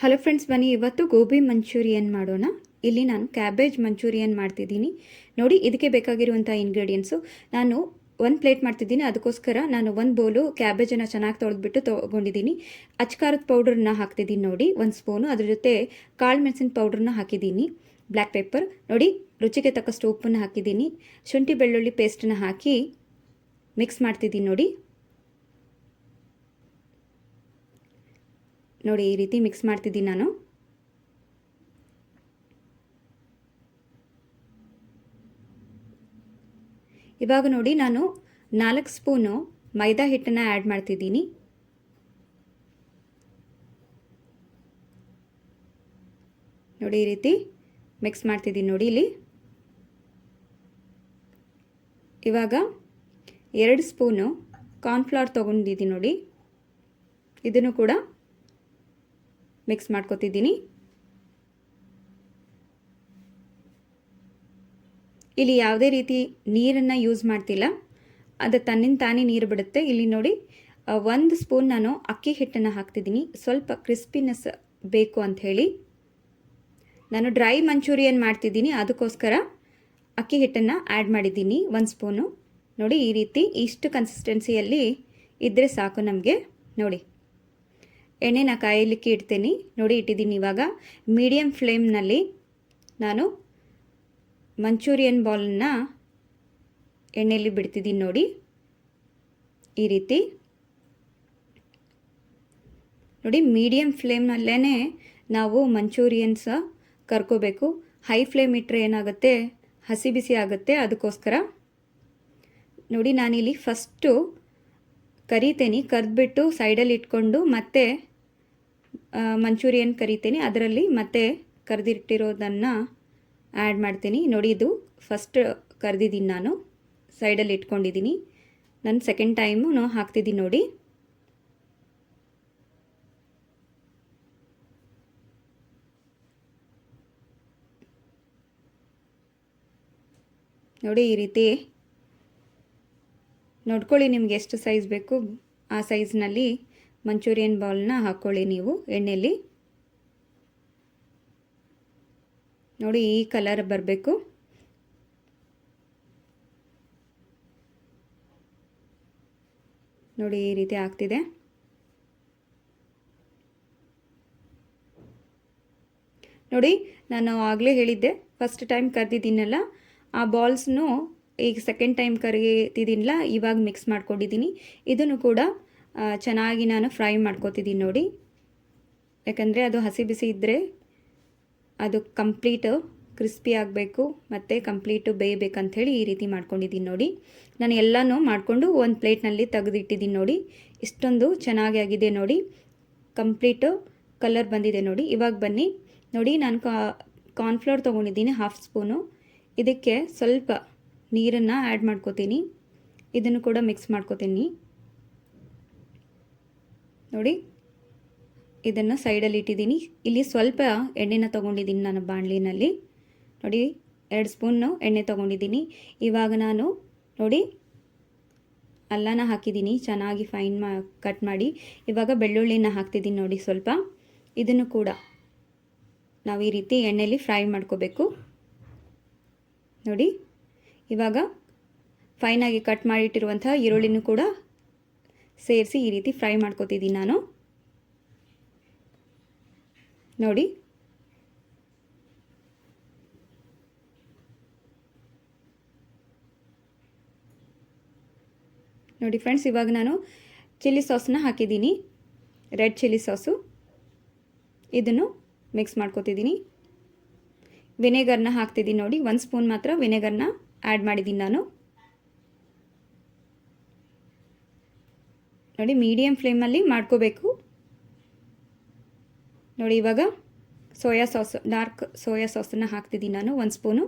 Hello friends, ಬನ್ನಿ ಇವತ್ತು gobi manchurian ಮಾಡೋಣ. ಇಲ್ಲಿ ನಾನು ಕ್ಯಾಬೇಜ್ ಮಂಚೂರಿಯನ್ ಮಾಡ್ತಿದ್ದೀನಿ. ನೋಡಿ, ಇದಕ್ಕೆ ಬೇಕಾಗಿರುವಂಥ ಇಂಗ್ರೀಡಿಯೆಂಟ್ಸು ನಾನು ಒಂದು ಪ್ಲೇಟ್ ಮಾಡ್ತಿದ್ದೀನಿ. ಅದಕ್ಕೋಸ್ಕರ ನಾನು ಒಂದು ಬೌಲು ಕ್ಯಾಬೇಜನ್ನು ಚೆನ್ನಾಗಿ ತೊಳೆದ್ಬಿಟ್ಟು ತೊಗೊಂಡಿದ್ದೀನಿ. ಅಚ್ಕಾರದ ಪೌಡ್ರನ್ನ ಹಾಕ್ತಿದ್ದೀನಿ ನೋಡಿ, 1 ಸ್ಪೂನು. ಅದ್ರ ಜೊತೆ ಕಾಳು ಮೆಣಸಿನ ಪೌಡ್ರನ್ನ ಹಾಕಿದ್ದೀನಿ. ಬ್ಲ್ಯಾಕ್ ಪೆಪ್ಪರ್ ನೋಡಿ, ರುಚಿಗೆ ತಕ್ಕಷ್ಟು ಉಪ್ಪನ್ನು ಹಾಕಿದ್ದೀನಿ. ಶುಂಠಿ ಬೆಳ್ಳುಳ್ಳಿ ಪೇಸ್ಟನ್ನ ಹಾಕಿ ಮಿಕ್ಸ್ ಮಾಡ್ತಿದ್ದೀನಿ ನೋಡಿ. ನೋಡಿ, ಈ ರೀತಿ ಮಿಕ್ಸ್ ಮಾಡ್ತಿದ್ದೀನಿ ನಾನು. ಇವಾಗ ನೋಡಿ, ನಾನು 4 ಸ್ಪೂನು ಮೈದಾ ಹಿಟ್ಟನ್ನು ಆ್ಯಡ್ ಮಾಡ್ತಿದ್ದೀನಿ. ನೋಡಿ, ಈ ರೀತಿ ಮಿಕ್ಸ್ ಮಾಡ್ತಿದ್ದೀನಿ ನೋಡಿ. ಇಲ್ಲಿ ಇವಾಗ 2 ಸ್ಪೂನು ಕಾರ್ನ್ಫ್ಲವರ್ ತೊಗೊಂಡಿದ್ದೀನಿ ನೋಡಿ. ಇದನ್ನು ಕೂಡ ಮಿಕ್ಸ್ ಮಾಡ್ಕೊತಿದ್ದೀನಿ. ಇಲ್ಲಿ ಯಾವುದೇ ರೀತಿ ನೀರನ್ನು ಯೂಸ್ ಮಾಡ್ತಿಲ್ಲ, ಅದು ತನ್ನಿಂದ ತಾನೇ ನೀರು ಬಿಡುತ್ತೆ. ಇಲ್ಲಿ ನೋಡಿ, 1 ಸ್ಪೂನ್ ನಾನು ಅಕ್ಕಿ ಹಿಟ್ಟನ್ನು ಹಾಕ್ತಿದ್ದೀನಿ. ಸ್ವಲ್ಪ ಕ್ರಿಸ್ಪಿನೆಸ್ ಬೇಕು ಅಂಥೇಳಿ ನಾನು ಡ್ರೈ ಮಂಚೂರಿಯನ್ ಮಾಡ್ತಿದ್ದೀನಿ, ಅದಕ್ಕೋಸ್ಕರ ಅಕ್ಕಿ ಹಿಟ್ಟನ್ನು ಆ್ಯಡ್ ಮಾಡಿದ್ದೀನಿ 1 ಸ್ಪೂನು. ನೋಡಿ, ಈ ರೀತಿ ಇಷ್ಟು ಕನ್ಸಿಸ್ಟೆನ್ಸಿಯಲ್ಲಿ ಇದ್ದರೆ ಸಾಕು ನಮಗೆ. ನೋಡಿ, ಎಣ್ಣೆನ ಕಾಯಲಿಕ್ಕೆ ಇಡ್ತೀನಿ ನೋಡಿ, ಇಟ್ಟಿದ್ದೀನಿ. ಇವಾಗ ಮೀಡಿಯಮ್ ಫ್ಲೇಮ್ನಲ್ಲಿ ನಾನು ಮಂಚೂರಿಯನ್ ಬಾಲನ್ನು ಎಣ್ಣೆಯಲ್ಲಿ ಬಿಡ್ತಿದ್ದೀನಿ ನೋಡಿ. ಈ ರೀತಿ ನೋಡಿ, ಮೀಡಿಯಮ್ ಫ್ಲೇಮ್ನಲ್ಲೇ ನಾವು ಮಂಚೂರಿಯನ್ಸ ಕರ್ಕೋಬೇಕು. ಹೈ ಫ್ಲೇಮ್ ಇಟ್ಟರೆ ಏನಾಗುತ್ತೆ, ಹಸಿ ಬಿಸಿ ಆಗುತ್ತೆ. ಅದಕ್ಕೋಸ್ಕರ ನೋಡಿ, ನಾನಿಲ್ಲಿ ಫಸ್ಟು ಕರಿತೇನೆ, ಕರೆದ್ಬಿಟ್ಟು ಸೈಡಲ್ಲಿ ಇಟ್ಕೊಂಡು ಮತ್ತೆ ಮಂಚೂರಿಯನ್ ಕರಿತೀನಿ. ಅದರಲ್ಲಿ ಮತ್ತೆ ಕರೆದಿಟ್ಟಿರೋದನ್ನು ಆ್ಯಡ್ ಮಾಡ್ತೀನಿ ನೋಡಿ. ಇದು ಫಸ್ಟ್ ಕರೆದಿದ್ದೀನಿ, ನಾನು ಸೈಡಲ್ಲಿ ಇಟ್ಕೊಂಡಿದ್ದೀನಿ. ನಾನು ಸೆಕೆಂಡ್ ಟೈಮು ಹಾಕ್ತಿದ್ದೀನಿ ನೋಡಿ. ನೋಡಿ, ಈ ರೀತಿ ನೋಡ್ಕೊಳ್ಳಿ, ನಿಮ್ಗೆ ಎಷ್ಟು ಸೈಜ್ ಬೇಕು ಆ ಸೈಜ್ನಲ್ಲಿ ಮಂಚೂರಿಯನ್ ಬಾಲ್ನ ಹಾಕ್ಕೊಳ್ಳಿ ನೀವು ಎಣ್ಣೆಯಲ್ಲಿ. ನೋಡಿ, ಈ ಕಲರ್ ಬರಬೇಕು. ನೋಡಿ, ಈ ರೀತಿ ಆಗ್ತಿದೆ. ನೋಡಿ, ನಾನು ಆಗಲೇ ಹೇಳಿದ್ದೆ, ಫಸ್ಟ್ ಟೈಮ್ ಕರೆದಿದ್ದೀನಲ್ಲ, ಆ ಬಾಲ್ಸ್ನು ಈಗ ಸೆಕೆಂಡ್ ಟೈಮ್ ಕರಿತಿದ್ದೀನಲ್ಲ, ಇವಾಗ ಮಿಕ್ಸ್ ಮಾಡ್ಕೊಂಡಿದ್ದೀನಿ. ಇದನ್ನು ಕೂಡ ಚೆನ್ನಾಗಿ ನಾನು ಫ್ರೈ ಮಾಡ್ಕೊತಿದ್ದೀನಿ ನೋಡಿ. ಯಾಕಂದರೆ ಅದು ಹಸಿ ಬಿಸಿ ಇದ್ದರೆ ಅದು ಕಂಪ್ಲೀಟು ಕ್ರಿಸ್ಪಿ ಆಗಬೇಕು ಮತ್ತು ಕಂಪ್ಲೀಟು ಬೇಯಬೇಕಂಥೇಳಿ ಈ ರೀತಿ ಮಾಡ್ಕೊಂಡಿದ್ದೀನಿ ನೋಡಿ. ನಾನು ಎಲ್ಲನೂ ಮಾಡಿಕೊಂಡು ಒಂದು ಪ್ಲೇಟ್ನಲ್ಲಿ ತೆಗೆದಿಟ್ಟಿದ್ದೀನಿ ನೋಡಿ. ಇಷ್ಟೊಂದು ಚೆನ್ನಾಗಿ ಆಗಿದೆ ನೋಡಿ, ಕಂಪ್ಲೀಟು ಕಲರ್ ಬಂದಿದೆ ನೋಡಿ. ಇವಾಗ ಬನ್ನಿ ನೋಡಿ, ನಾನು ಕಾರ್ನ್ಫ್ಲವರ್ ತೊಗೊಂಡಿದ್ದೀನಿ 1/2 ಸ್ಪೂನು. ಇದಕ್ಕೆ ಸ್ವಲ್ಪ ನೀರನ್ನು ಆ್ಯಡ್ ಮಾಡ್ಕೋತೀನಿ. ಇದನ್ನು ಕೂಡ ಮಿಕ್ಸ್ ಮಾಡ್ಕೋತೀನಿ ನೋಡಿ. ಇದನ್ನು ಸೈಡಲ್ಲಿ ಇಟ್ಟಿದ್ದೀನಿ. ಇಲ್ಲಿ ಸ್ವಲ್ಪ ಎಣ್ಣೆನ ತೊಗೊಂಡಿದ್ದೀನಿ ನಾನು ಬಾಣಲಿನಲ್ಲಿ ನೋಡಿ. 2 ಸ್ಪೂನು ಎಣ್ಣೆ ತೊಗೊಂಡಿದ್ದೀನಿ. ಇವಾಗ ನಾನು ನೋಡಿ ಅಲ್ಲನ ಹಾಕಿದ್ದೀನಿ, ಚೆನ್ನಾಗಿ ಫೈನ್ ಕಟ್ ಮಾಡಿ. ಇವಾಗ ಬೆಳ್ಳುಳ್ಳಿನ ಹಾಕ್ತಿದ್ದೀನಿ ನೋಡಿ ಸ್ವಲ್ಪ. ಇದನ್ನು ಕೂಡ ನಾವು ಈ ರೀತಿ ಎಣ್ಣೆಯಲ್ಲಿ ಫ್ರೈ ಮಾಡ್ಕೋಬೇಕು ನೋಡಿ. ಇವಾಗ ಫೈನಾಗಿ ಕಟ್ ಮಾಡಿಟ್ಟಿರುವಂಥ ಈರುಳ್ಳಿನೂ ಕೂಡ ಸೇರಿಸಿ ಈ ರೀತಿ ಫ್ರೈ ಮಾಡ್ಕೋತಿದ್ದೀನಿ ನಾನು ನೋಡಿ. ನೋಡಿ ಫ್ರೆಂಡ್ಸ್, ಇವಾಗ ನಾನು ಚಿಲ್ಲಿ ಸಾಸನ್ನ ಹಾಕಿದ್ದೀನಿ, ರೆಡ್ ಚಿಲ್ಲಿ ಸಾಸು. ಇದನ್ನು ಮಿಕ್ಸ್ ಮಾಡ್ಕೋತಿದ್ದೀನಿ. ವಿನೆಗರ್ನ ಹಾಕ್ತಿದ್ದೀನಿ ನೋಡಿ, 1 ಸ್ಪೂನ್ ಮಾತ್ರ ವಿನೆಗರ್ನ ಆ್ಯಡ್ ಮಾಡಿದ್ದೀನಿ ನಾನು ನೋಡಿ. ಮೀಡಿಯಮ್ ಫ್ಲೇಮಲ್ಲಿ ಮಾಡ್ಕೋಬೇಕು ನೋಡಿ. ಇವಾಗ ಸೋಯಾ ಸಾಸ್, ಡಾರ್ಕ್ ಸೋಯಾ ಸಾಸನ್ನು ಹಾಕ್ತಿದ್ದೀನಿ ನಾನು 1 ಸ್ಪೂನು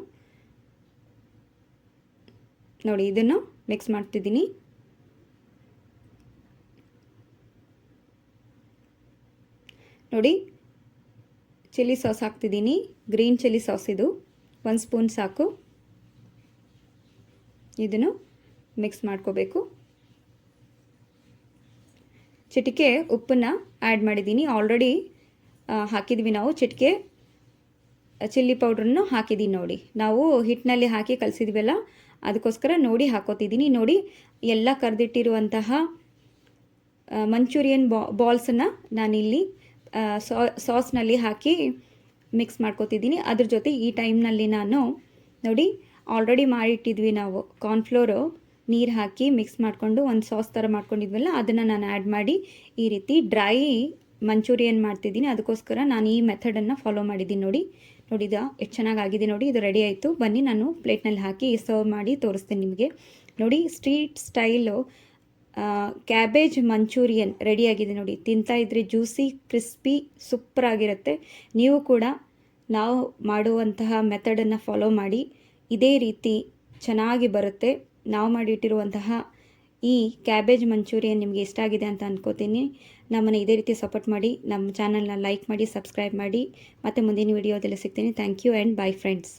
ನೋಡಿ. ಇದನ್ನು ಮಿಕ್ಸ್ ಮಾಡ್ತಿದ್ದೀನಿ ನೋಡಿ. ಚಿಲ್ಲಿ ಸಾಸ್ ಹಾಕ್ತಿದ್ದೀನಿ, ಗ್ರೀನ್ ಚಿಲ್ಲಿ ಸಾಸ್, ಇದು 1 ಸ್ಪೂನ್ ಸಾಕು. ಇದನ್ನು ಮಿಕ್ಸ್ ಮಾಡ್ಕೋಬೇಕು. ಚಿಟಿಕೆ ಉಪ್ಪನ್ನು ಆ್ಯಡ್ ಮಾಡಿದ್ದೀನಿ. ಆಲ್ರೆಡಿ ಹಾಕಿದ್ವಿ ನಾವು ಚಿಟಿಕೆ ಚಿಲ್ಲಿ ಪೌಡ್ರನ್ನು ಹಾಕಿದ್ದೀನಿ ನೋಡಿ. ನಾವು ಹಿಟ್ಟಿನಲ್ಲಿ ಹಾಕಿ ಕಲಸಿದ್ವಲ್ಲ, ಅದಕ್ಕೋಸ್ಕರ ನೋಡಿ ಹಾಕೋತಿದ್ದೀನಿ. ನೋಡಿ, ಎಲ್ಲ ಕರೆದಿಟ್ಟಿರುವಂತಹ ಮಂಚೂರಿಯನ್ ಬಾಲ್ಸನ್ನು ನಾನಿಲ್ಲಿ ಸಾಸ್ನಲ್ಲಿ ಹಾಕಿ ಮಿಕ್ಸ್ ಮಾಡ್ಕೋತಿದ್ದೀನಿ. ಅದ್ರ ಜೊತೆ ಈ ಟೈಮ್ನಲ್ಲಿ ನಾನು ನೋಡಿ ಆಲ್ರೆಡಿ ಮಾಡಿಟ್ಟಿದ್ವಿ ನಾವು ಕಾರ್ನ್ಫ್ಲೋರು, ನೀರು ಹಾಕಿ ಮಿಕ್ಸ್ ಮಾಡಿಕೊಂಡು ಒಂದು ಸಾಸ್ ಥರ ಮಾಡ್ಕೊಂಡಿದ್ವಲ್ಲ, ಅದನ್ನು ನಾನು ಆ್ಯಡ್ ಮಾಡಿ ಈ ರೀತಿ ಡ್ರೈ ಮಂಚೂರಿಯನ್ ಮಾಡ್ತಿದ್ದೀನಿ. ಅದಕ್ಕೋಸ್ಕರ ನಾನು ಈ ಮೆಥಡನ್ನು ಫಾಲೋ ಮಾಡಿದ್ದೀನಿ. ನೋಡಿದ ಎಷ್ಟು ಚೆನ್ನಾಗಾಗಿದೆ ನೋಡಿ. ಇದು ರೆಡಿ ಆಯಿತು. ಬನ್ನಿ ನಾನು ಪ್ಲೇಟ್ನಲ್ಲಿ ಹಾಕಿ ಸರ್ವ್ ಮಾಡಿ ತೋರಿಸ್ತೀನಿ ನಿಮಗೆ. ನೋಡಿ, ಸ್ಟ್ರೀಟ್ ಸ್ಟೈಲು ಕ್ಯಾಬೇಜ್ ಮಂಚೂರಿಯನ್ ರೆಡಿಯಾಗಿದೆ ನೋಡಿ. ತಿಂತಾಯಿದ್ರೆ ಜ್ಯೂಸಿ ಕ್ರಿಸ್ಪಿ ಸೂಪರಾಗಿರುತ್ತೆ. ನೀವು ಕೂಡ ನಾವು ಮಾಡುವಂತಹ ಮೆಥಡನ್ನು ಫಾಲೋ ಮಾಡಿ, ಇದೇ ರೀತಿ ಚೆನ್ನಾಗಿ ಬರುತ್ತೆ. ನಾವು ಮಾಡಿಟ್ಟಿರುವಂತಹ ಈ ಕ್ಯಾಬೇಜ್ ಮಂಚೂರಿಯನ್ ನಿಮಗೆ ಇಷ್ಟ ಆಗಿದೆ ಅಂತ ಅಂದ್ಕೋತೀನಿ. ನಮ್ಮನ್ನು ಇದೇ ರೀತಿ ಸಪೋರ್ಟ್ ಮಾಡಿ, ನಮ್ಮ ಚಾನಲ್ನ ಲೈಕ್ ಮಾಡಿ, ಸಬ್ಸ್ಕ್ರೈಬ್ ಮಾಡಿ. ಮತ್ತೆ ಮುಂದಿನ ವಿಡಿಯೋದಲ್ಲಿ ಸಿಗ್ತೀನಿ. Thank you and bye friends.